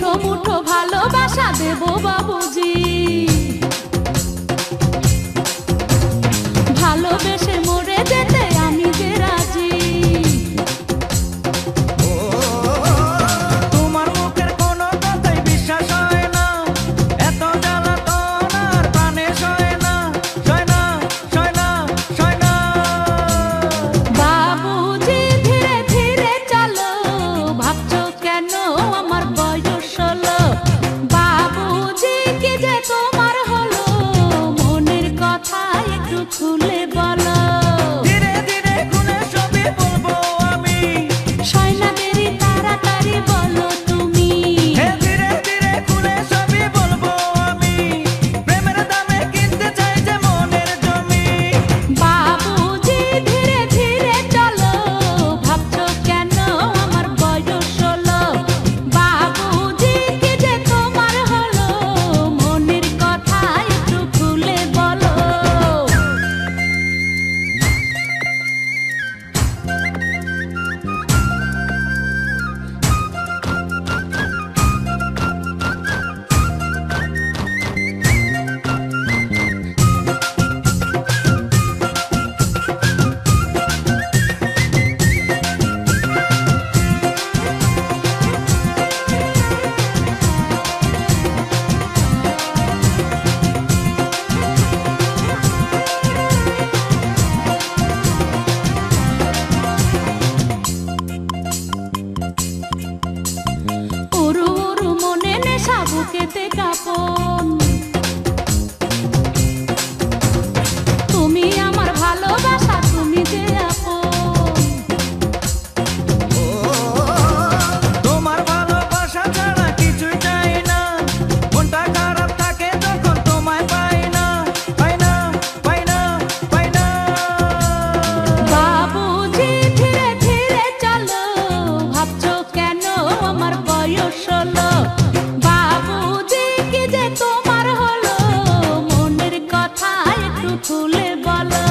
মুঠো মুঠো ভালোবাসা দেব বাবুজি। ভালোবেসে মরে যেতে আমি যে রাজি। তোমার মুখের কোনো কথাই বিশ্বাস হয় না, এত জ্বালাতন আর প্রাণে সয় না, সয় না, সয় না, সয় না। বাবুজি ধীরে ধীরে চলো, ভাবছো কেন আমার বয়স 16? বাবুজি কি যে তোমার হলো, মনের কথা একটু খুলে বলো। ধীরে ধীরে খুলে সবই বলবো আমি, সয় না দেরি তাড়াতাড়ি বলো তুমি। হে ধীরে ধীরে খুলে সবই বলবো আমি, প্রেমের দামে কিনতে চাই যে মনের জমি। বাবুজি ধীরে ধীরে চলো, ভাবছো কেন আমার বয়স 16? বাবুজি কি যে তোমার হলো, মনের কথা একটু খুলে বলো। উরু উরু মনে নেশা বুকেতে কাঁপন, তুমি আমার ভালোবাসা, তুমি যে আপন। তোমার ভালোবাসা ছাড়া কিছুই চাই না, মনটা খারাপ থাকে যখন তোমায় পাই না, পাই না, পাই না, পাই না। বাবুজি ধীরে ধীরে চলো, ভাবছো কেন আমার বয়স 16? বাবুজি কি যে তোমার হলো, মনের কথা একটু খুলে বলো।